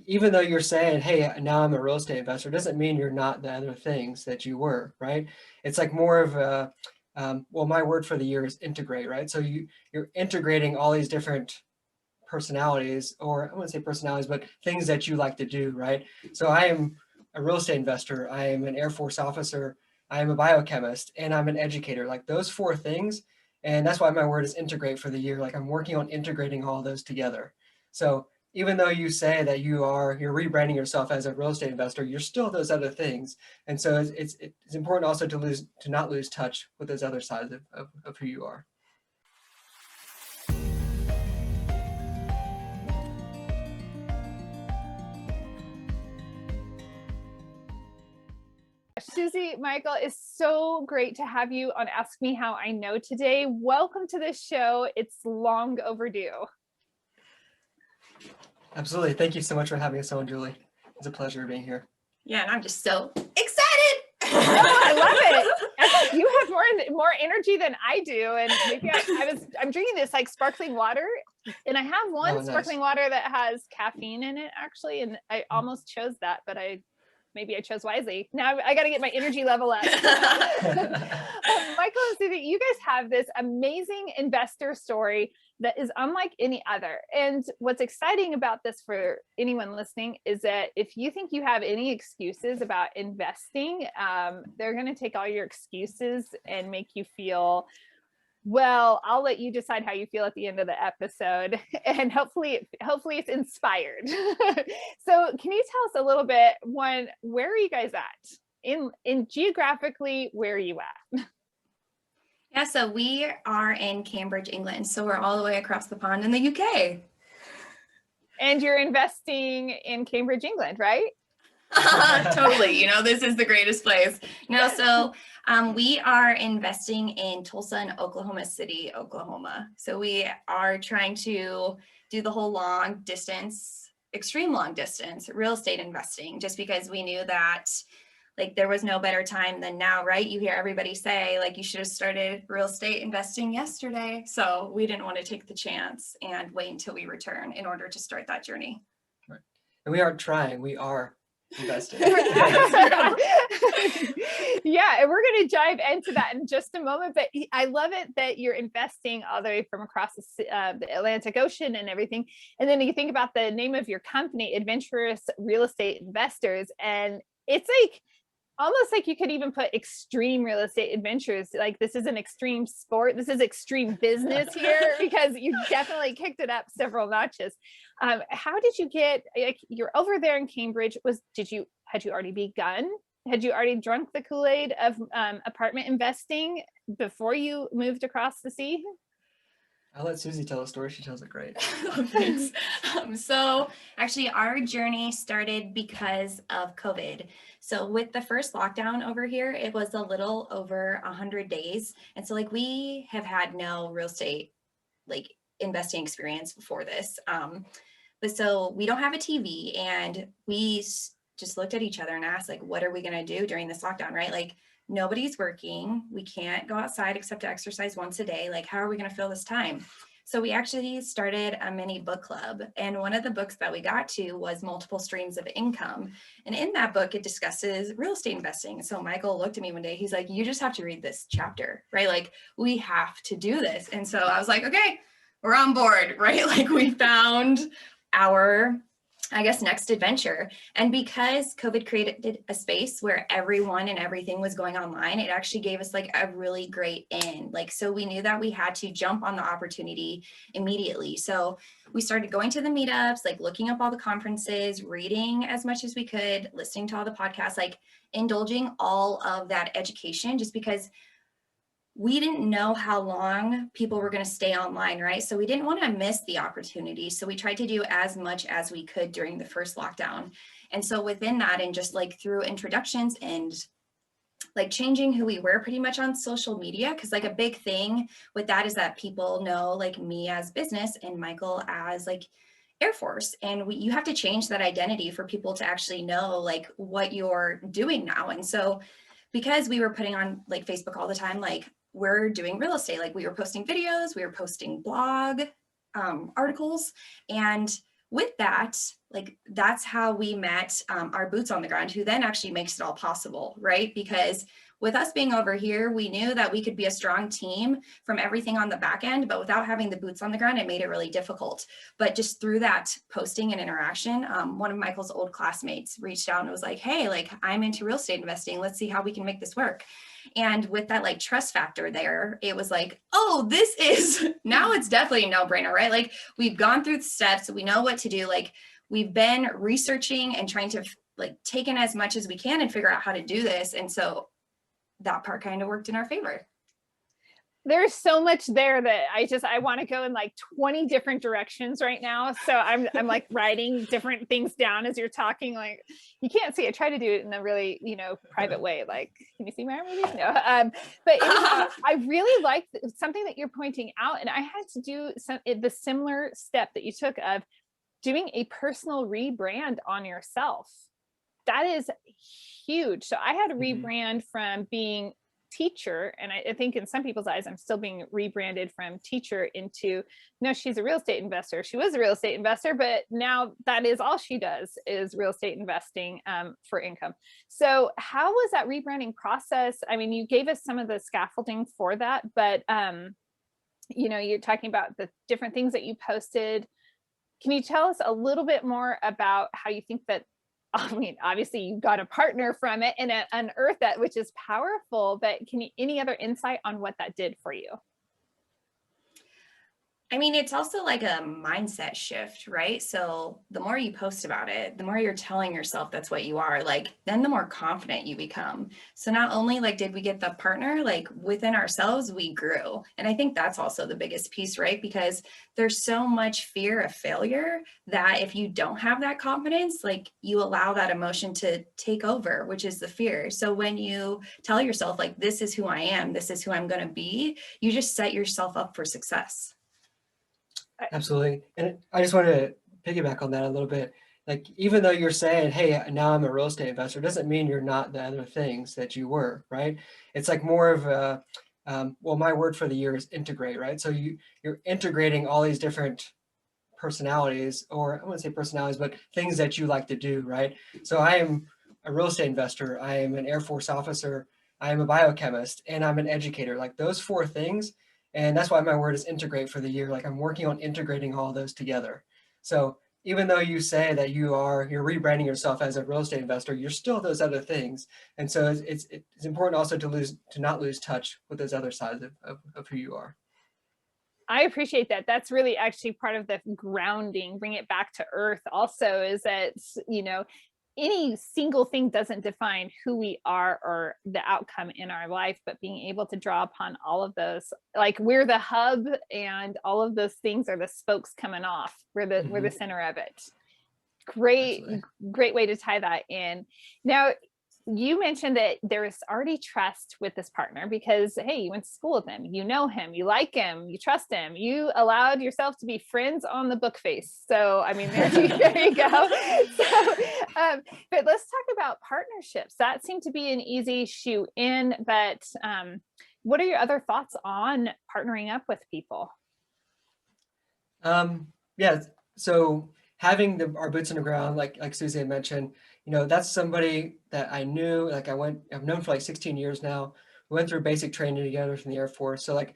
even though you're saying, hey, now I'm a real estate investor, doesn't mean you're not the other things that you were, right? It's like more of a, well, my word for the year is integrate, right? So you're integrating all these different personalities, or I wouldn't say personalities, but things that you like to do, right? So I am a real estate investor, I am an Air Force officer, I am a biochemist, and I'm an educator, like those four things. And that's why my word is integrate for the year. Like I'm working on integrating all those together. So even though you say that you're rebranding yourself as a real estate investor, you're still those other things. And so it's important also to not lose touch with those other sides of who you are. Suzy, Michael, it's so great to have you on Ask Me How I Know today. Welcome to the show. It's long overdue. Absolutely. Thank you so much for having us on, Julie. It's a pleasure being here. Yeah, and I'm just so excited. I love it. I think you have more energy than I do, and maybe I'm drinking this like sparkling water, and I have one sparkling water that has caffeine in it actually, and I almost chose that, but maybe I chose wisely. Now I got to get my energy level up. Michael and Suzy, you guys have this amazing investor story that is unlike any other. And what's exciting about this for anyone listening is that if you think you have any excuses about investing, they're going to take all your excuses and make you feel, well, I'll let you decide how you feel at the end of the episode, and hopefully it's inspired. So can you tell us a little bit, one, where are you guys at? In geographically, where are you at? Yeah, so we are in Cambridge, England. So we're all the way across the pond in the UK. And you're investing in Cambridge, England, right? Totally. This is the greatest place. No, so we are investing in Tulsa and Oklahoma City, Oklahoma. So we are trying to do the whole extreme long distance real estate investing, just because we knew that there was no better time than now, right? You hear everybody say you should have started real estate investing yesterday. So we didn't want to take the chance and wait until we return in order to start that journey. Right. And we aren't trying, we are investing. Yeah, and we're going to dive into that in just a moment, but I love it that you're investing all the way from across the Atlantic Ocean and everything. And then you think about the name of your company, Adventurous Real Estate Investors, and it's almost like you could even put extreme real estate adventures. Like this is an extreme sport. This is extreme business here, because you definitely kicked it up several notches. How did you get, you're over there in Cambridge, had you already begun? Had you already drunk the Kool-Aid of apartment investing before you moved across the sea? I'll let Suzy tell the story. She tells it great. Thanks. So actually our journey started because of COVID. So with the first lockdown over here, it was a little over 100 days. And so we have had no real estate investing experience before this. But so we don't have a TV, and we just looked at each other and asked, what are we going to do during this lockdown, right? Nobody's working. We can't go outside except to exercise once a day. How are we going to fill this time? So we actually started a mini book club. And one of the books that we got to was Multiple Streams of Income. And in that book, it discusses real estate investing. So Michael looked at me one day, he's like, you just have to read this chapter, right? We have to do this. And so I was like, okay, we're on board, right? We found our next adventure. And because COVID created a space where everyone and everything was going online, it actually gave us a really great in. So we knew that we had to jump on the opportunity immediately. So we started going to the meetups, looking up all the conferences, reading as much as we could, listening to all the podcasts, indulging all of that education, just because we didn't know how long people were going to stay online, right? So we didn't want to miss the opportunity. So we tried to do as much as we could during the first lockdown. And so within that, and just through introductions and changing who we were pretty much on social media, because a big thing with that is that people know me as business and Michael as Air Force. And you have to change that identity for people to actually know what you're doing now. And so because we were putting on Facebook all the time, we're doing real estate. We were posting videos, we were posting blog articles, and with that, like that's how we met our boots on the ground, who then actually makes it all possible, right? Because with us being over here, we knew that we could be a strong team from everything on the back end, but without having the boots on the ground, it made it really difficult. But just through that posting and interaction, one of Michael's old classmates reached out and was like, hey, like I'm into real estate investing. Let's see how we can make this work. And with that like trust factor there, it was like, oh, this is, now it's definitely a no-brainer, right? Like we've gone through the steps, we know what to do. Like we've been researching and trying to like take in as much as we can and figure out how to do this. And so that part kind of worked in our favor. There's so much there that I want to go in like 20 different directions right now. So I'm like writing different things down as you're talking. Like you can't see. I try to do it in a really, private way. Like, can you see my movies? No. But anyhow, I really like something that you're pointing out, and I had to do the similar step that you took of doing a personal rebrand on yourself. That is huge. So I had to rebrand from being teacher, and I think in some people's eyes I'm still being rebranded from teacher into, no, she's a real estate investor. She was a real estate investor, but now that is all she does is real estate investing for income. So how was that rebranding process? I mean, you gave us some of the scaffolding for that, but you're talking about the different things that you posted. Can you tell us a little bit more about how you think that, I mean, obviously you got a partner from it and unearthed that, which is powerful, but any other insight on what that did for you? I mean, it's also like a mindset shift, right? So the more you post about it, the more you're telling yourself that's what you are, like, then the more confident you become. So not only like did we get the partner, like within ourselves, we grew. And I think that's also the biggest piece, right? Because there's so much fear of failure that if you don't have that confidence, like you allow that emotion to take over, which is the fear. So when you tell yourself like, this is who I am, this is who I'm going to be, you just set yourself up for success. Absolutely. And I just want to piggyback on that a little bit. Like, even though you're saying, hey, now I'm a real estate investor, doesn't mean you're not the other things that you were, right? It's like more of a, well, my word for the year is integrate, right? So you're integrating all these different personalities, or I wouldn't say personalities, but things that you like to do, right? So I am a real estate investor. I am an Air Force officer. I am a biochemist, and I'm an educator. Like those four things. And that's why my word is integrate for the year. Like I'm working on integrating all those together. So even though you say that you're rebranding yourself as a real estate investor, you're still those other things. And so it's important also to not lose touch with those other sides of who you are. I appreciate that. That's really actually part of the grounding, bring it back to earth also, is that, any single thing doesn't define who we are or the outcome in our life, but being able to draw upon all of those, like we're the hub and all of those things are the spokes coming off. We're the center of it. Great way to tie that in. Now, you mentioned that there is already trust with this partner because, hey, you went to school with him, you know him, you like him, you trust him, you allowed yourself to be friends on the book face. So, I mean, there you go. So, but let's talk about partnerships. That seemed to be an easy shoe in, but what are your other thoughts on partnering up with people? Yeah, so having our boots on the ground, like Suzy had mentioned, that's somebody that I knew, like I've known for like 16 years now. We went through basic training together from the Air Force. So like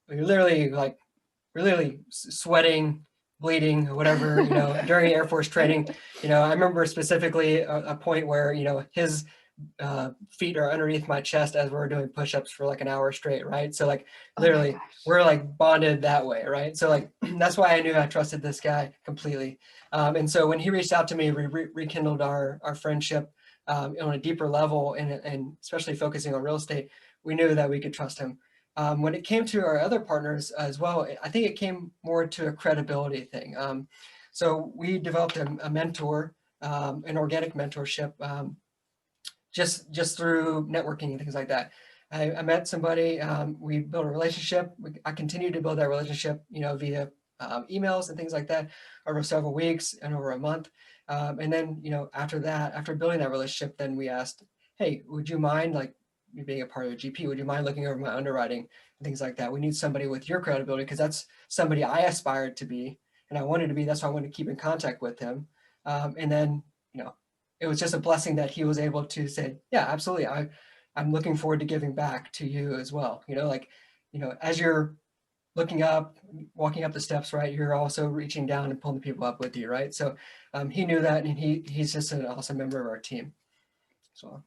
we're literally sweating, bleeding, whatever, during Air Force training. I remember specifically a point where, his feet are underneath my chest as we're doing push-ups for like an hour straight, right? So like literally we're like bonded that way, right? So like that's why I knew I trusted this guy completely. And so when he reached out to me, we rekindled our friendship on a deeper level, and especially focusing on real estate, we knew that we could trust him. When it came to our other partners as well, I think it came more to a credibility thing. So we developed a mentor, an organic mentorship, just through networking and things like that. I met somebody, we built a relationship. I continued to build that relationship, via emails and things like that over several weeks and over a month. And then, after building that relationship, then we asked, hey, would you mind like you being a part of a GP? Would you mind looking over my underwriting and things like that? We need somebody with your credibility because that's somebody I aspired to be. and I wanted to be. That's why I wanted to keep in contact with him. And then, it was just a blessing that he was able to say, yeah, absolutely. I'm looking forward to giving back to you as well. As you're looking up, walking up the steps, right, you're also reaching down and pulling the people up with you, right? So he knew that, and he's just an awesome member of our team. So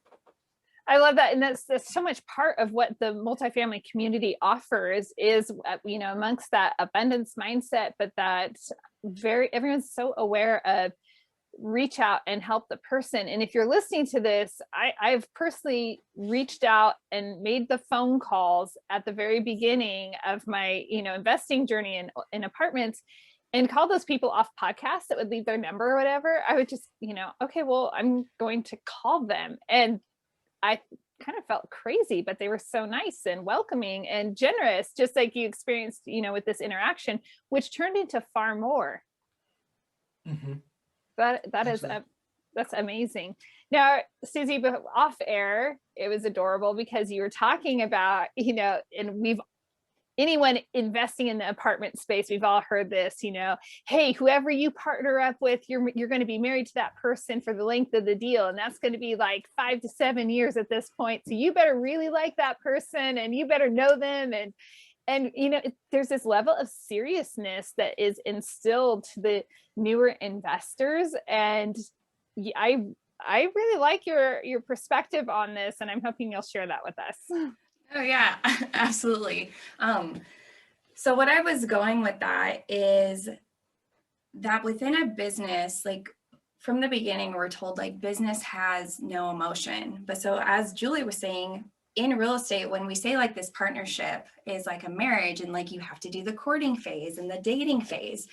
I love that. And that's so much part of what the multifamily community offers is, amongst that abundance mindset, but that everyone's so aware of reach out and help the person. And if you're listening to this, I've personally reached out and made the phone calls at the very beginning of my, investing journey in apartments, and call those people off podcasts that would leave their number or whatever. I would just, okay, well, I'm going to call them. And I kind of felt crazy, but they were so nice and welcoming and generous, just like you experienced, with this interaction, which turned into far more. Mm-hmm. That's amazing. Now, Suzy, but off air, it was adorable because you were talking about, and anyone investing in the apartment space, we've all heard this, hey, whoever you partner up with, you're going to be married to that person for the length of the deal. And that's going to be like 5 to 7 years at this point. So you better really like that person, and you better know them. And there's this level of seriousness that is instilled to the newer investors. And I really like your perspective on this, and I'm hoping you'll share that with us. Oh yeah, absolutely. So what I was going with that is that within a business, like from the beginning, we're told like business has no emotion. But so as Julie was saying, in real estate, when we say like this partnership is like a marriage, and like you have to do the courting phase and the dating phase,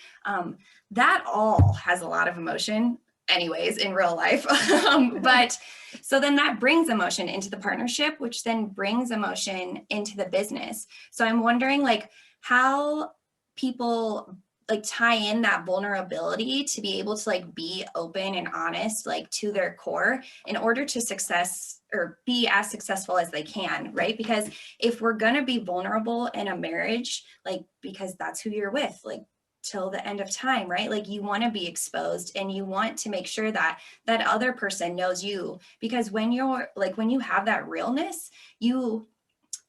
that all has a lot of emotion anyways in real life. But so then that brings emotion into the partnership, which then brings emotion into the business. So I'm wondering like how people like tie in that vulnerability to be able to like be open and honest, like to their core, in order to success or be as successful as they can, right? Because if we're going to be vulnerable in a marriage, like, because that's who you're with, like till the end of time, right? Like you want to be exposed, and you want to make sure that that other person knows you, because when you're like, when you have that realness, you,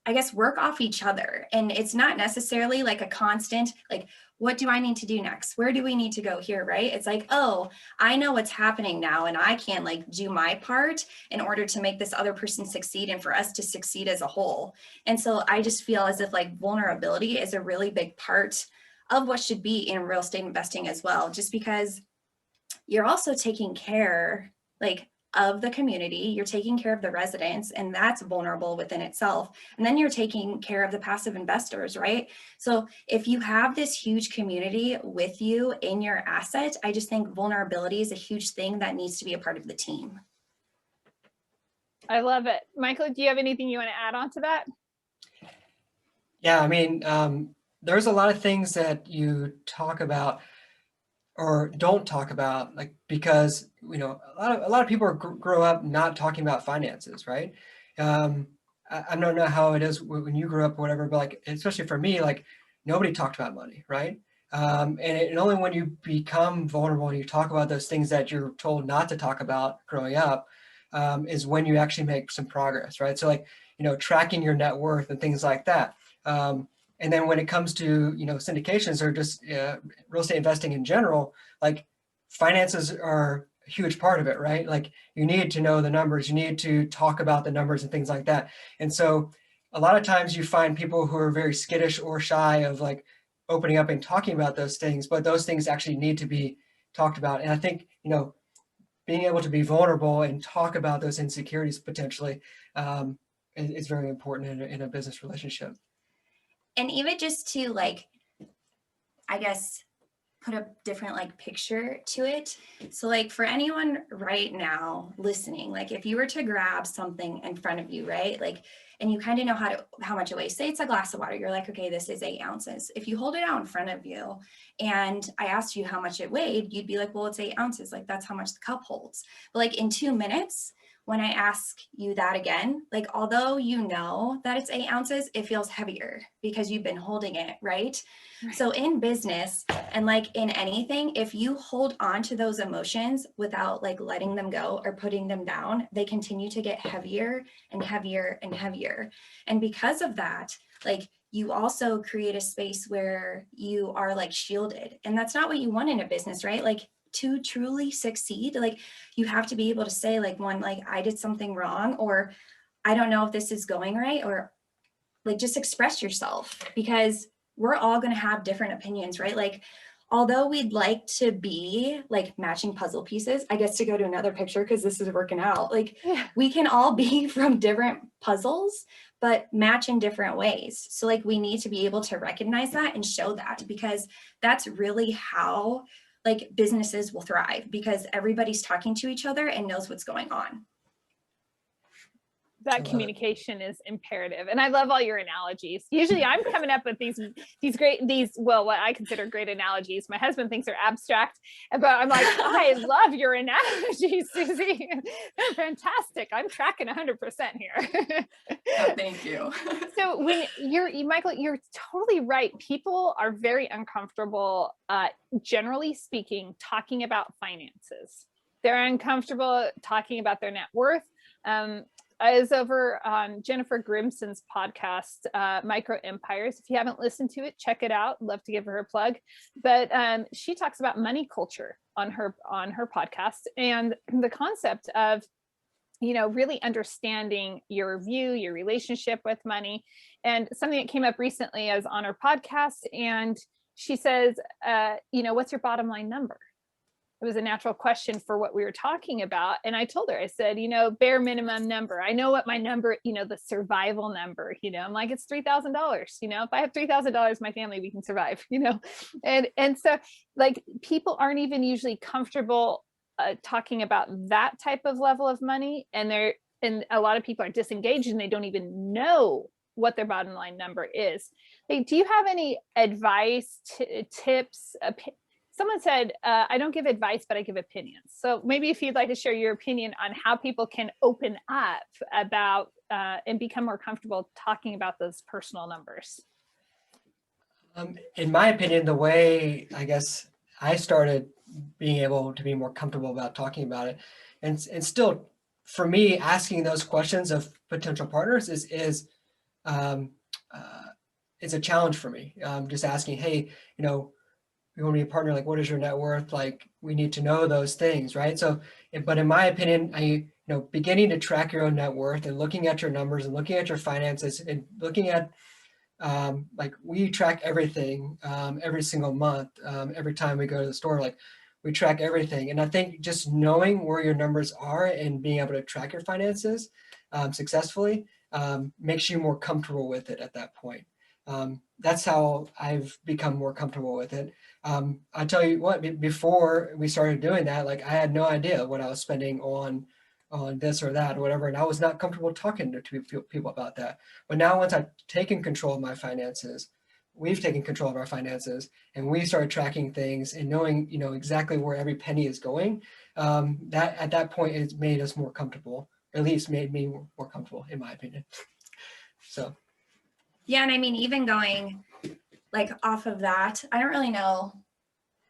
I guess, work off each other. And it's not necessarily like a constant, like, what do I need to do next? Where do we need to go here, right? It's like, oh, I know what's happening now, and I can like do my part in order to make this other person succeed and for us to succeed as a whole. And so I just feel as if like vulnerability is a really big part of what should be in real estate investing as well, just because you're also taking care like of the community, you're taking care of the residents, and that's vulnerable within itself. And then you're taking care of the passive investors, right? So if you have this huge community with you in your asset, I just think vulnerability is a huge thing that needs to be a part of the team. I love it. Michael, do you have anything you want to add on to that? Yeah, I mean, there's a lot of things that you talk about or don't talk about, like, because a lot of people grow up not talking about finances, right? I don't know how it is when you grew up or whatever, but like, especially for me, like nobody talked about money, right? And only when you become vulnerable and you talk about those things that you're told not to talk about growing up, is when you actually make some progress, right? So like, tracking your net worth and things like that. And then when it comes to, syndications or just real estate investing in general, like finances are a huge part of it, right? Like you need to know the numbers, you need to talk about the numbers and things like that. And so a lot of times you find people who are very skittish or shy of like opening up and talking about those things, but those things actually need to be talked about. And I think, being able to be vulnerable and talk about those insecurities potentially is very important in a business relationship. And even just to like, I guess, put a different like picture to it. So like for anyone right now listening, like if you were to grab something in front of you, right? Like, and you kind of know how much it weighs. Say it's a glass of water. You're like, okay, this is 8 ounces. If you hold it out in front of you and I asked you how much it weighed, you'd be like, well, it's 8 ounces. Like that's how much the cup holds. But like in 2 minutes, when I ask you that again, like, although you know that it's 8 ounces, it feels heavier because you've been holding it, right? So in business and like in anything, if you hold on to those emotions without like letting them go or putting them down, they continue to get heavier and heavier and heavier. And because of that, like you also create a space where you are like shielded. And that's not what you want in a business, right? Like to truly succeed, like you have to be able to say like, one, like I did something wrong, or I don't know if this is going right, or like just express yourself, because we're all going to have different opinions, right? Like, although we'd like to be like matching puzzle pieces, I guess to go to another picture because this is working out, like we can all be from different puzzles, but match in different ways. So like we need to be able to recognize that and show that, because that's really how like businesses will thrive, because everybody's talking to each other and knows what's going on. That communication is imperative. And I love all your analogies. Usually I'm coming up with well, what I consider great analogies. My husband thinks they're abstract, but I'm like, I love your analogies, Suzy. They're fantastic. I'm tracking 100% here. Oh, thank you. So when Michael, you're totally right. People are very uncomfortable, generally speaking, talking about finances. They're uncomfortable talking about their net worth. I was over on Jennifer Grimson's podcast, Micro Empires. If you haven't listened to it, check it out. Love to give her a plug. But she talks about money culture on her podcast, and the concept of, you know, really understanding your view, your relationship with money. And something that came up recently, I was on her podcast, and she says, you know, what's your bottom line number? It was a natural question for what we were talking about. And I told her, I said, you know, bare minimum number. I know what my number, you know, the survival number, you know, I'm like, it's $3,000. You know, if I have $3,000, my family, we can survive, you know? And so like people aren't even usually comfortable talking about that type of level of money. And a lot of people are disengaged and they don't even know what their bottom line number is. Like, do you have any advice, tips, someone said, I don't give advice, but I give opinions. So maybe if you'd like to share your opinion on how people can open up about and become more comfortable talking about those personal numbers. In my opinion, the way I guess I started being able to be more comfortable about talking about it, and still for me, asking those questions of potential partners is a challenge for me. Just asking, hey, you know, we want to be a partner, like what is your net worth? Like we need to know those things, right? So, but in my opinion, beginning to track your own net worth and looking at your numbers and looking at your finances and looking at, like we track everything every single month, every time we go to the store, like we track everything. And I think just knowing where your numbers are and being able to track your finances successfully makes you more comfortable with it at that point. That's how I've become more comfortable with it. I tell you what, before we started doing that, like I had no idea what I was spending on this or that or whatever, and I was not comfortable talking to people about that. But now, once I've taken control of my finances, we've taken control of our finances, and we started tracking things and knowing, you know, exactly where every penny is going. That at that point, it's made us more comfortable. Or at least made me more comfortable, in my opinion. So. Yeah, and I mean, even going like off of that, I don't really know,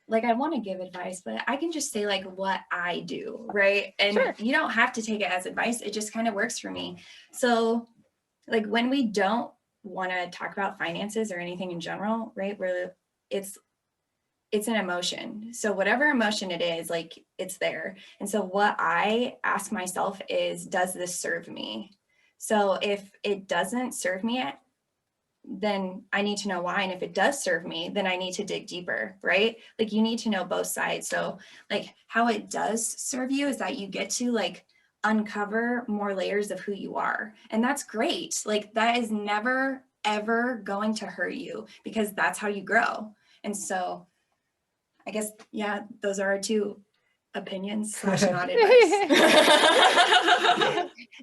like I want to give advice, but I can just say like what I do, right? And sure. You don't have to take it as advice. It just kind of works for me. So like when we don't want to talk about finances or anything in general, right? Where it's an emotion. So whatever emotion it is, like it's there. And so what I ask myself is, does this serve me? So if it doesn't serve me, then I need to know why. And if it does serve me, then I need to dig deeper, right? Like you need to know both sides. So like how it does serve you is that you get to like uncover more layers of who you are. And that's great. Like that is never, ever going to hurt you because that's how you grow. And so I guess, yeah, those are our two opinions / not advice.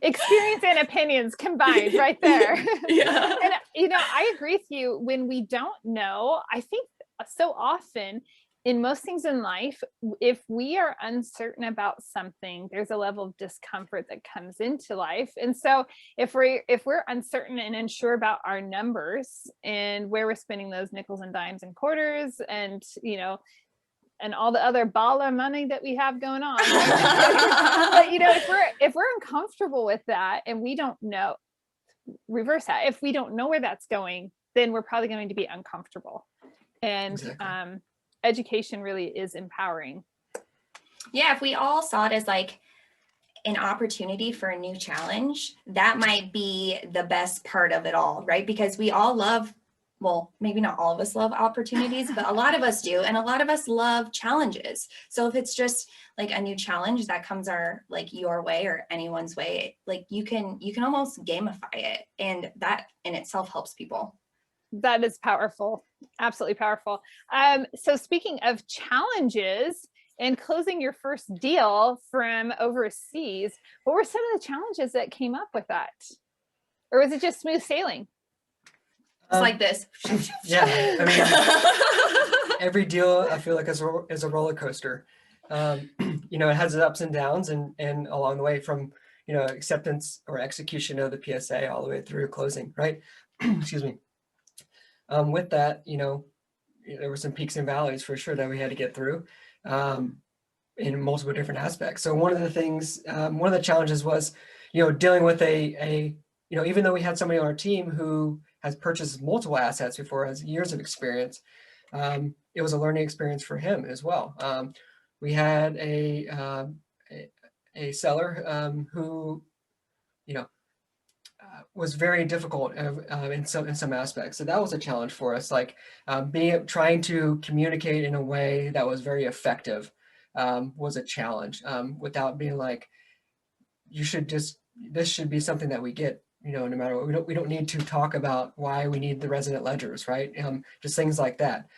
Experience and opinions combined right there. Yeah. And I agree with you. When we don't know, I think so often in most things in life, if we are uncertain about something, there's a level of discomfort that comes into life. And so if we're uncertain and unsure about our numbers and where we're spending those nickels and dimes and quarters and and all the other baller money that we have going on. But if we're uncomfortable with that and we don't know, reverse that. If we don't know where that's going, then we're probably going to be uncomfortable. And Exactly. Education really is empowering. Yeah, if we all saw it as like an opportunity for a new challenge, that might be the best part of it all, right? Because we all love, well, maybe not all of us love opportunities, but a lot of us do. And a lot of us love challenges. So if it's just like a new challenge that comes your way or anyone's way, like you can almost gamify it. And that in itself helps people. That is powerful. Absolutely powerful. So speaking of challenges and closing your first deal from overseas, what were some of the challenges that came up with that? Or was it just smooth sailing? It's like this. Yeah, I mean, every deal I feel like is a roller coaster. It has its ups and downs, and along the way from acceptance or execution of the PSA all the way through closing, right? Excuse me. With that, there were some peaks and valleys for sure that we had to get through in multiple different aspects. So one of the challenges was, dealing with even though we had somebody on our team who has purchased multiple assets before, has years of experience, it was a learning experience for him as well. We had a seller who, was very difficult in some aspects. So that was a challenge for us, like trying to communicate in a way that was very effective was a challenge without being like, this should be something that we get, no matter what. We don't need to talk about why we need the resident ledgers, right? Just things like that.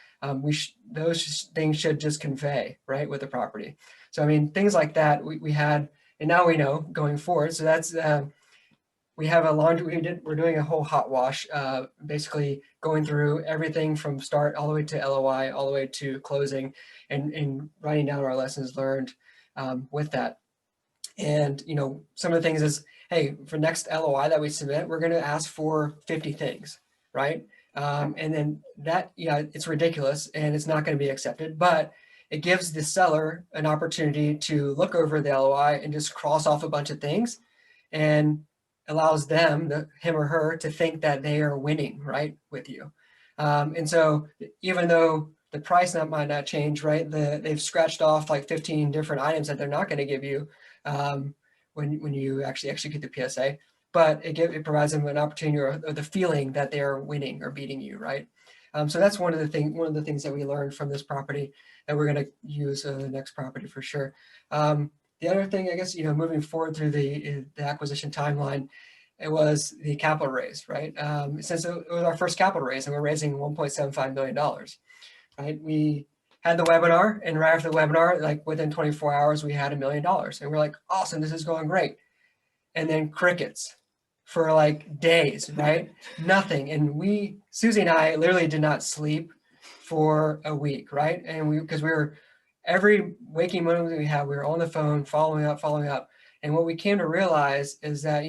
Those things should just convey, right, with the property. So, I mean, things like that we had, and now we know going forward. So that's, we have a laundry, we're doing a whole hot wash, basically going through everything from start all the way to LOI, all the way to closing, and writing down our lessons learned with that. And, some of the things is, hey, for next LOI that we submit, we're going to ask for 50 things, right? And then that, it's ridiculous and it's not going to be accepted, but it gives the seller an opportunity to look over the LOI and just cross off a bunch of things, and allows them, him or her, to think that they are winning, right, with you. And so even though the price might not change, right, they've scratched off like 15 different items that they're not going to give you when you actually execute the PSA, but it provides them an opportunity or the feeling that they're winning or beating you, right? So that's one of the things that we learned from this property that we're going to use in the next property for sure. The other thing, I guess, moving forward through the acquisition timeline, it was the capital raise, right? Since it was our first capital raise and we're raising $1.75 million, right? We had the webinar, and right after the webinar, like within 24 hours, we had $1 million. And we're like, awesome, this is going great. And then crickets for like days, right? Nothing. And Suzy and I literally did not sleep for a week, right? And because we were, every waking moment we had, we were on the phone following up. And what we came to realize is that,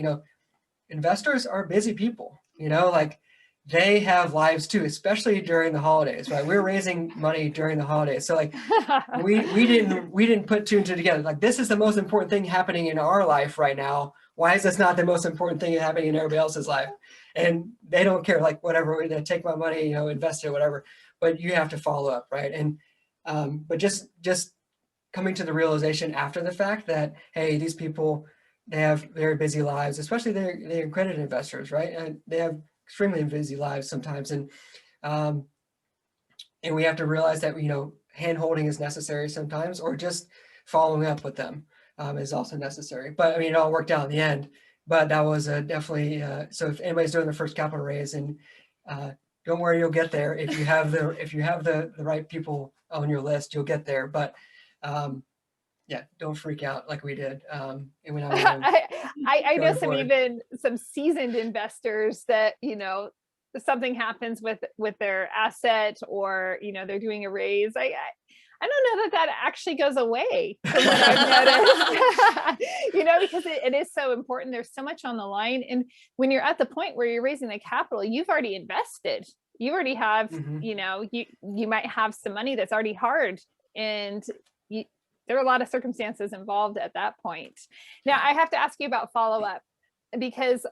investors are busy people, like they have lives too, especially during the holidays, right? We're raising money during the holidays. So like we didn't put two and two together. Like, this is the most important thing happening in our life right now. Why is this not the most important thing happening in everybody else's life? And they don't care, like, whatever, they take my money, invest it, whatever, but you have to follow up, right? And but just coming to the realization after the fact that, hey, these people, they have very busy lives, especially they're accredited investors, right? And they have extremely busy lives sometimes. And we have to realize that, hand holding is necessary sometimes, or just following up with them is also necessary. But I mean, it all worked out in the end, but that was definitely, so if anybody's doing their first capital raise, and don't worry, you'll get there. If you have the right people on your list, you'll get there. But yeah, don't freak out like we did. And when I I know forward. some seasoned investors that, you know, something happens with their asset, or, you know, they're doing a raise. I don't know that that actually goes away from what I've noticed, you know, because it is so important. There's so much on the line. And when you're at the point where you're raising the capital, you've already invested. You already have, you know, you might have some money that's already hard, and you, there are a lot of circumstances involved at that point. Now, I have to ask you about Followup, because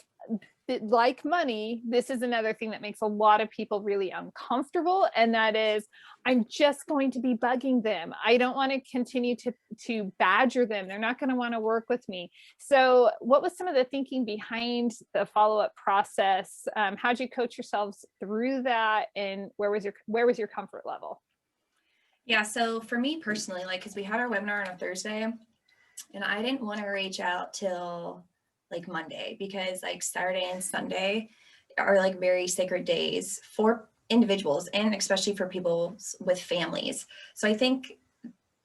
like money, this is another thing that makes a lot of people really uncomfortable. And that is, I'm just going to be bugging them. I don't want to continue to badger them. They're not going to want to work with me. So what was some of the thinking behind the Followup process? How'd you coach yourselves through that? And where was your comfort level? Yeah, so for me personally, like, because we had our webinar on a Thursday, and I didn't want to reach out till like Monday, because like Saturday and Sunday are like very sacred days for individuals, and especially for people with families. So I think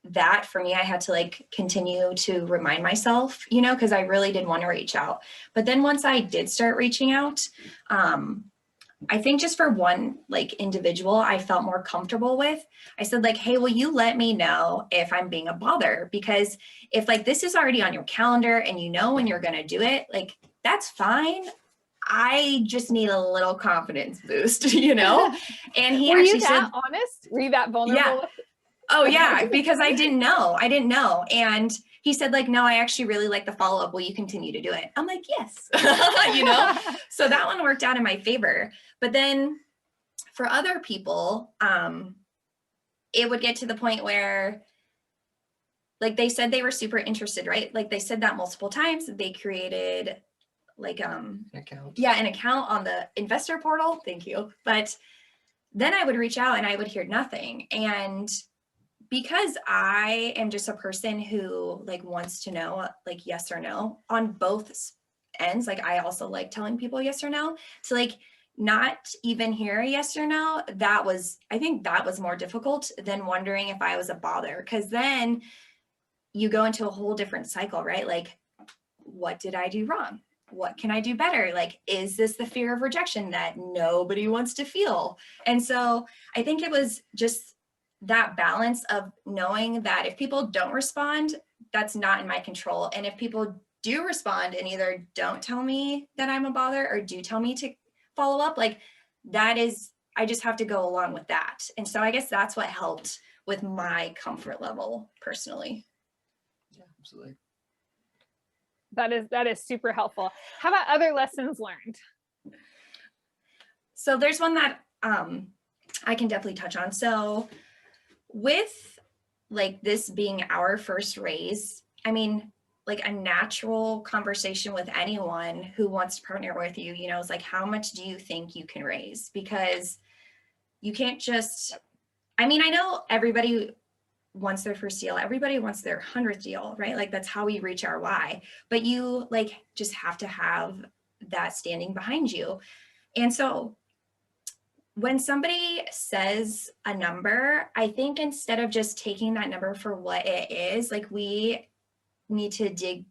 that for me, I had to like continue to remind myself, you know, because I really did want to reach out. But then once I did start reaching out, I think just for one like individual I felt more comfortable with, I said like, hey, will you let me know if I'm being a bother? Because if like this is already on your calendar and you know when you're going to do it, like that's fine. I just need a little confidence boost, you know? And he actually said, honest? Were you that vulnerable? Yeah. Oh yeah, because I didn't know. And he said like, no, I actually really like the follow-up. Will you continue to do it? I'm like, yes, you know? So that one worked out in my favor. But then for other people, it would get to the point where like they said they were super interested, right? Like they said that multiple times. They created like, an account on the investor portal. Thank you. But then I would reach out and I would hear nothing. And because I am just a person who like wants to know like yes or no on both ends, like I also like telling people yes or no. So like not even hear a yes or no, I think that was more difficult than wondering if I was a bother, because then you go into a whole different cycle, right? Like, what did I do wrong? What can I do better? Like, is this the fear of rejection that nobody wants to feel? And so I think it was just that balance of knowing that if people don't respond, that's not in my control. And if people do respond and either don't tell me that I'm a bother or do tell me to follow up, like that is, I just have to go along with that. And so I guess that's what helped with my comfort level personally. Yeah, absolutely. That is super helpful. How about other lessons learned? So there's one that I can definitely touch on. So with like this being our first raise, I mean, like a natural conversation with anyone who wants to partner with you, you know, is like, how much do you think you can raise? Because you can't just, I mean, I know everybody wants their first deal, everybody wants their 100th deal, right? Like that's how we reach our why, but you like just have to have that standing behind you. And so when somebody says a number, I think instead of just taking that number for what it is, like we need to dig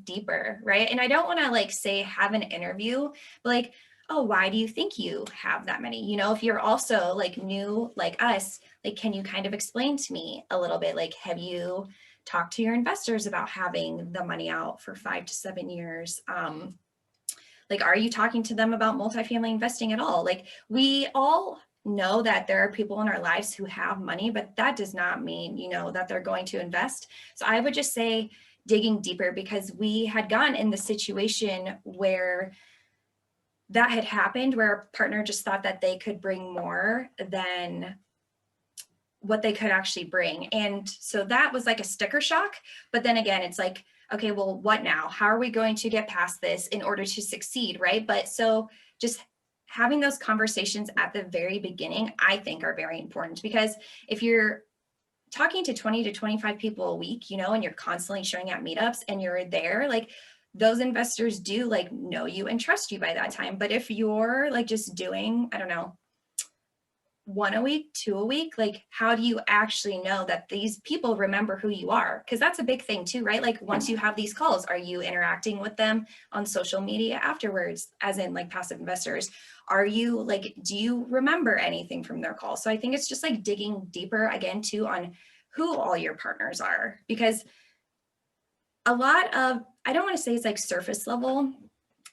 deeper, right? And I don't want to like say have an interview, but like, oh, why do you think you have that many? You know, if you're also like new like us, like can you kind of explain to me a little bit, like have you talked to your investors about having the money out for 5 to 7 years? Like, are you talking to them about multifamily investing at all? Like, we all know that there are people in our lives who have money, but that does not mean, you know, that they're going to invest. So I would just say digging deeper, because we had gotten in the situation where that had happened, where a partner just thought that they could bring more than what they could actually bring. And so that was like a sticker shock. But then again, it's like, okay, well, what now? How are we going to get past this in order to succeed, right? But so just having those conversations at the very beginning, I think are very important, because if you're talking to 20 to 25 people a week, you know, and you're constantly showing at meetups and you're there, like those investors do like know you and trust you by that time. But if you're like just doing, I don't know, 1 a week, 2 a week? Like, how do you actually know that these people remember who you are? Because that's a big thing too, right? Like, once you have these calls, are you interacting with them on social media afterwards, as in like passive investors? Are you like, do you remember anything from their call? So I think it's just like digging deeper again too on who all your partners are, because a lot of, I don't want to say it's like surface level,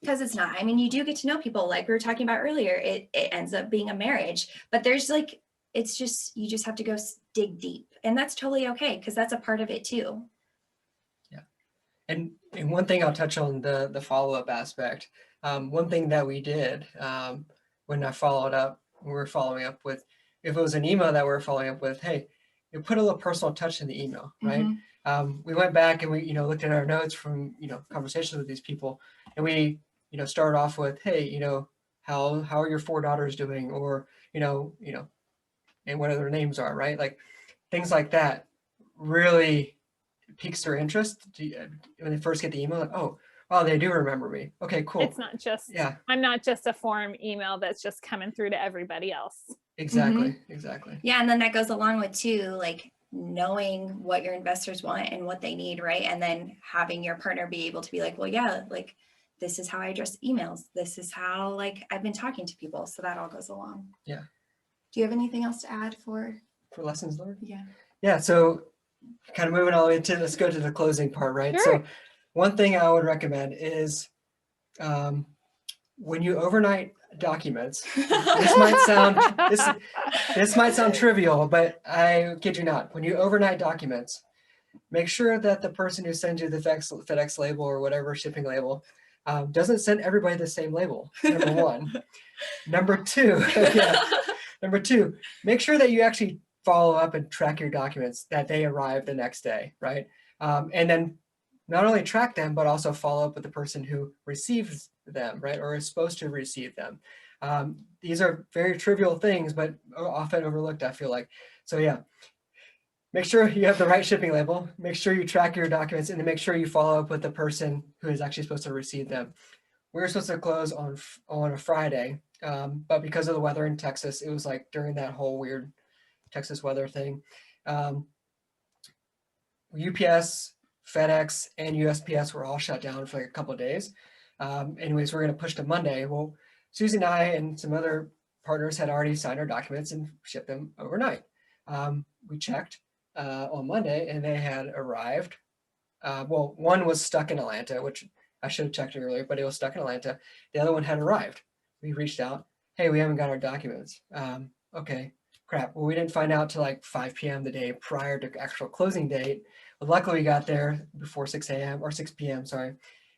because it's not. I mean, you do get to know people, like we were talking about earlier. It ends up being a marriage, but there's like, it's just, you just have to go dig deep, and that's totally okay, because that's a part of it too. Yeah. And one thing I'll touch on the follow-up aspect. One thing that we did when I followed up, we were following up with, if it was an email that we were following up with, hey, you put a little personal touch in the email, right? We went back and we, looked at our notes from, conversations with these people, and we, started off with, hey, how are your 4 daughters doing? Or, and what their names are, right? Like things like that really piques their interest when they first get the email. Like, oh, wow, they do remember me. Okay, cool. It's not just, I'm not just a form email that's just coming through to everybody else. Exactly. Exactly. Yeah. And then that goes along with too, like knowing what your investors want and what they need, right? And then having your partner be able to be like, well, yeah, like this is how I address emails. This is how like I've been talking to people. So that all goes along. Yeah. Do you have anything else to add for lessons learned? Yeah. Yeah. So kind of moving all the way to, let's go to the closing part, right? Sure. So one thing I would recommend is when you overnight documents, this might sound trivial, but I kid you not. When you overnight documents, make sure that the person who sends you the FedEx label or whatever shipping label doesn't send everybody the same label. Number one. Number two, Number two, make sure that you actually follow up and track your documents, that they arrive the next day, right? And then not only track them, but also follow up with the person who receives them, right? Or is supposed to receive them. These are very trivial things, but often overlooked, I feel like. So yeah, make sure you have the right shipping label, make sure you track your documents, and then make sure you follow up with the person who is actually supposed to receive them. We were supposed to close on a Friday, but because of the weather in Texas, it was like during that whole weird Texas weather thing. UPS, FedEx, and USPS were all shut down for like a couple of days. Anyways, we're going to push to Monday. Well, Suzy and I and some other partners had already signed our documents and shipped them overnight. We checked on Monday, and they had arrived. Well, one was stuck in Atlanta, which I should have checked earlier, but it was stuck in Atlanta. The other one had arrived. We reached out. Hey, we haven't got our documents. Okay, crap. Well, we didn't find out till like 5 p.m. the day prior to actual closing date. But luckily, we got there before 6 a.m. or 6 p.m. Sorry,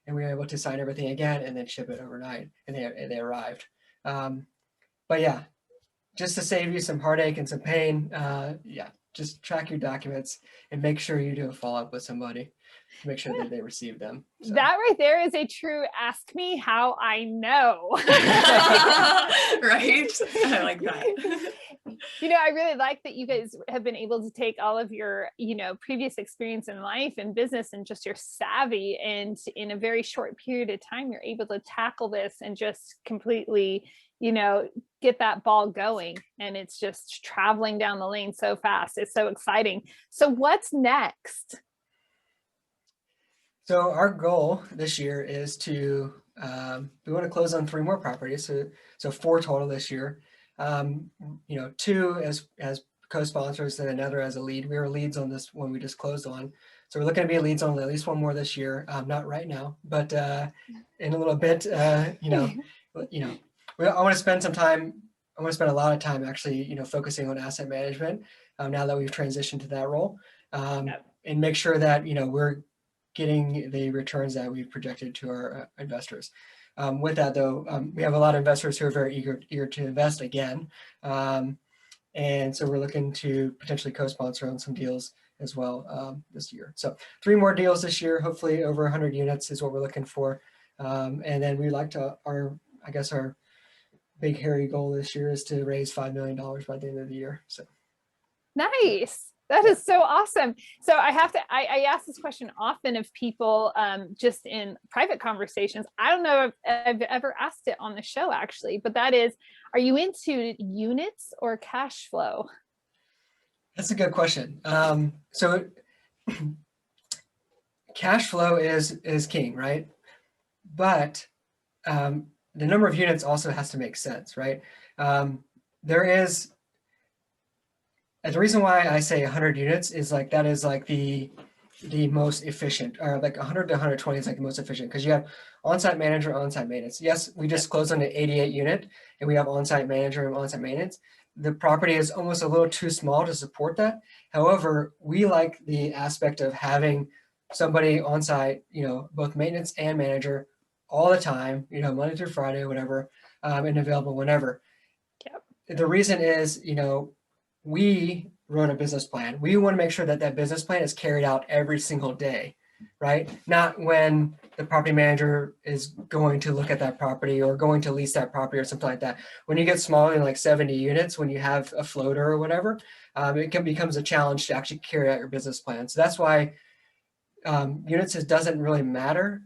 and we were able to sign everything again and then ship it overnight, and they arrived. But yeah, just to save you some heartache and some pain, yeah, just track your documents and make sure you do a follow-up with somebody to make sure that they receive them. So. That right there is a true ask me how I know. Right? I like that. I really like that you guys have been able to take all of your, previous experience in life and business and just your savvy, and in a very short period of time, you're able to tackle this and just completely, get that ball going. And it's just traveling down the lane so fast. It's so exciting. So what's next? So our goal this year is to, we want to close on 3 more properties. So 4 total this year. 2 as co-sponsors and another as a lead. We were leads on this one we just closed on. So we're looking to be leads on at least 1 more this year. Not right now, but in a little bit, I want to spend some time. I want to spend a lot of time actually, focusing on asset management now that we've transitioned to that role, and make sure that, we're getting the returns that we've projected to our investors. With that though, we have a lot of investors who are very eager to invest again. And so we're looking to potentially co-sponsor on some deals as well this year. So 3 more deals this year, hopefully over 100 units is what we're looking for. And then we'd like to, our big hairy goal this year is to raise $5 million by the end of the year. So nice. That is so awesome. So I have to, I ask this question often of people just in private conversations. I don't know if I've ever asked it on the show actually, but that is, are you into units or cash flow? That's a good question. So cash flow is king, right? But the number of units also has to make sense, right? There is the reason why I say 100 units is like that is like the most efficient, or like 100 to 120 is like the most efficient because you have on-site manager, on-site maintenance. Yes, we just closed on an 88 unit and we have on-site manager and on-site maintenance. The property is almost a little too small to support that. However, we like the aspect of having somebody on site, both maintenance and manager all the time, Monday through Friday, whatever, and available whenever. Yep. The reason is, we wrote a business plan. We want to make sure that that business plan is carried out every single day, right? Not when the property manager is going to look at that property or going to lease that property or something like that. When you get smaller than like 70 units, when you have a floater or whatever, it becomes a challenge to actually carry out your business plan. So that's why units doesn't really matter.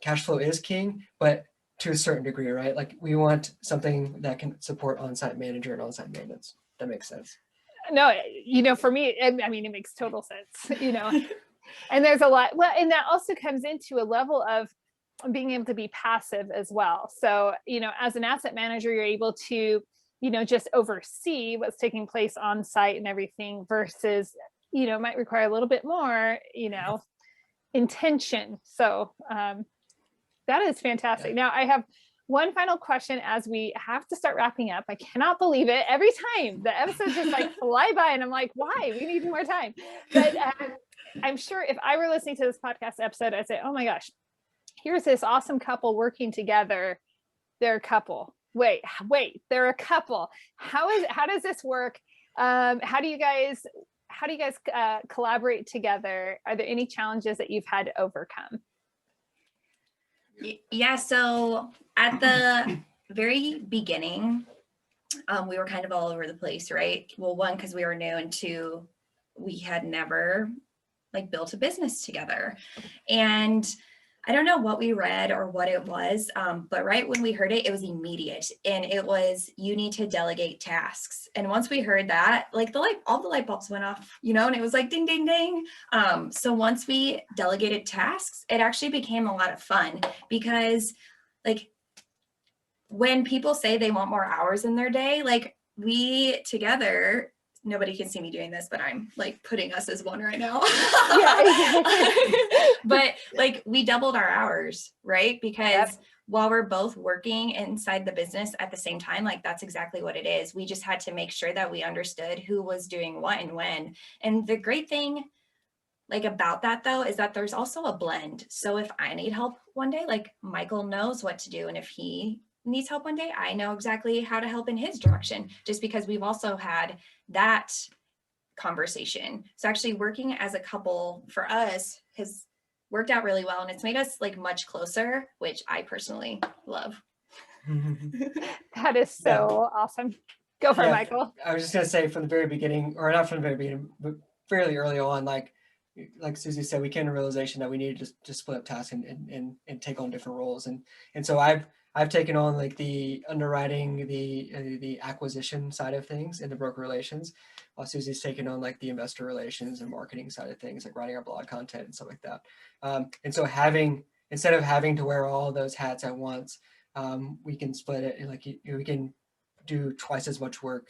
Cash flow is king, but to a certain degree, right? Like we want something that can support on-site manager and on-site maintenance. That makes sense. No, for me, I mean, it makes total sense, and there's a lot. Well, and that also comes into a level of being able to be passive as well. So, as an asset manager, you're able to, just oversee what's taking place on site and everything versus, might require a little bit more, intention. So that is fantastic. Yeah. Now I have one final question as we have to start wrapping up. I cannot believe it. Every time the episodes just like fly by and I'm like, why? We need more time. But I'm sure if I were listening to this podcast episode, I'd say, oh my gosh, here's this awesome couple working together. They're a couple. Wait, they're a couple. How does this work? How do you guys collaborate together? Are there any challenges that you've had to overcome? Yeah, so at the very beginning, we were kind of all over the place, right? Well, one, because we were new, and two, we had never built a business together. And I don't know what we read or what it was, but right when we heard it, it was immediate. And it was, you need to delegate tasks. And once we heard that, all the light bulbs went off, and it was like, ding, ding, ding. So once we delegated tasks, it actually became a lot of fun because when people say they want more hours in their day, we together, nobody can see me doing this, but I'm putting us as one right now. But we doubled our hours, right? Because while we're both working inside the business at the same time, that's exactly what it is. We just had to make sure that we understood who was doing what and when. And the great thing about that though, is that there's also a blend. So if I need help one day, Michael knows what to do. And if he needs help one day, I know exactly how to help in his direction, just because we've also had that conversation. So actually working as a couple for us has worked out really well, and it's made us much closer, which I personally love. That is so awesome. Go for it, Michael. I was just gonna say from the very beginning, or not from the very beginning, but fairly early on, like Suzy said, we came to the realization that we needed to split up tasks and take on different roles. And so I've taken on the underwriting, the acquisition side of things and the broker relations, while Suzy's taken on the investor relations and marketing side of things, writing our blog content and stuff like that. And so instead of having to wear all of those hats at once, we can split it and we can do twice as much work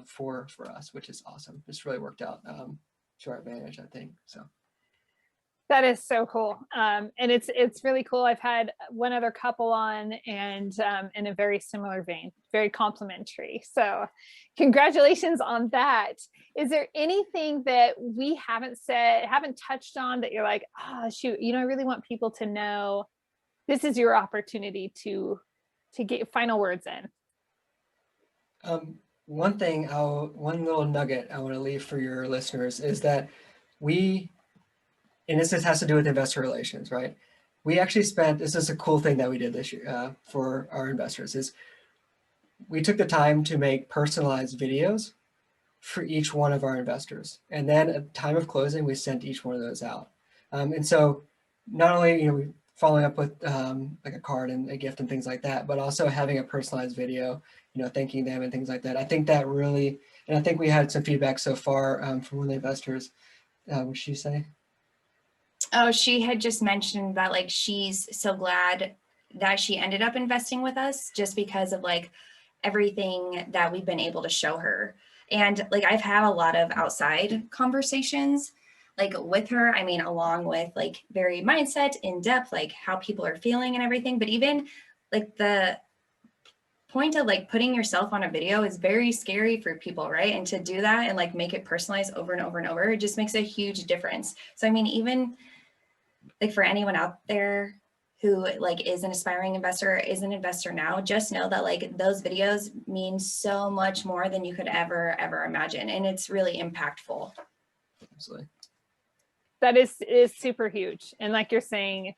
for us, which is awesome. It's really worked out to our advantage, I think. So that is so cool. And it's really cool. I've had one other couple on, and in a very similar vein, very complimentary. So congratulations on that. Is there anything that we haven't touched on that you're like, oh shoot, I really want people to know this is your opportunity to get final words in? One little nugget I want to leave for your listeners is that and this has to do with investor relations, right? We actually this is a cool thing that we did this year for our investors, is we took the time to make personalized videos for each one of our investors. And then at time of closing, we sent each one of those out. And so not only, we following up with like a card and a gift and things like that, but also having a personalized video, thanking them and things like that. I think that really, and I think we had some feedback so far from one of the investors. What did she say? Oh, she had just mentioned that like she's so glad that she ended up investing with us just because of like everything that we've been able to show her. And like I've had a lot of outside conversations like with her, I mean, along with like very mindset in depth, like how people are feeling and everything. But even like the point of like putting yourself on a video is very scary for people, right? And to do that and like make it personalized over and over and over, it just makes a huge difference. So I mean, even like for anyone out there who like is an aspiring investor, is an investor now, just know that like those videos mean so much more than you could ever imagine, and it's really impactful. Absolutely. That is super huge. And like you're saying,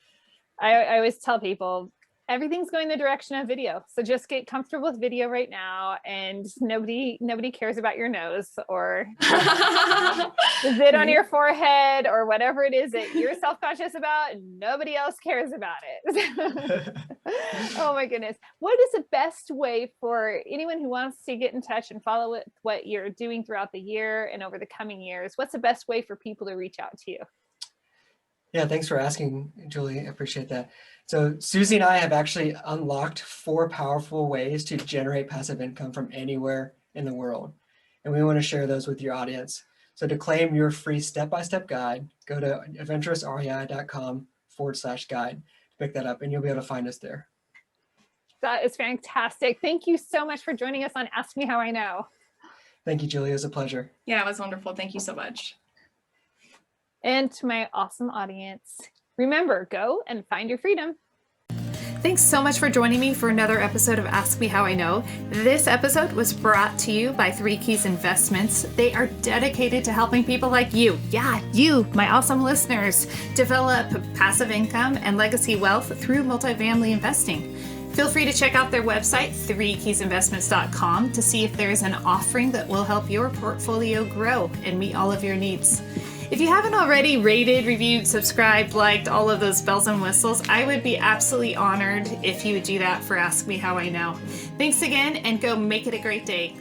I always tell people everything's going the direction of video. So just get comfortable with video right now, and nobody cares about your nose or the zit on your forehead or whatever it is that you're self-conscious about. Nobody else cares about it. Oh my goodness. What is the best way for anyone who wants to get in touch and follow what you're doing throughout the year and over the coming years? What's the best way for people to reach out to you? Yeah, thanks for asking, Julie. I appreciate that. So Suzy and I have actually unlocked 4 powerful ways to generate passive income from anywhere in the world. And we want to share those with your audience. So to claim your free step-by-step guide, go to adventurousrei.com/guide to pick that up, and you'll be able to find us there. That is fantastic. Thank you so much for joining us on Ask Me How I Know. Thank you, Julie. It was a pleasure. Yeah, it was wonderful. Thank you so much. And to my awesome audience, remember, go and find your freedom. Thanks so much for joining me for another episode of Ask Me How I Know. This episode was brought to you by 3 Keys Investments. They are dedicated to helping people like you, you, my awesome listeners, develop passive income and legacy wealth through multifamily investing. Feel free to check out their website, 3keysinvestments.com, to see if there is an offering that will help your portfolio grow and meet all of your needs. If you haven't already rated, reviewed, subscribed, liked, all of those bells and whistles, I would be absolutely honored if you would do that for Ask Me How I Know. Thanks again, and go make it a great day.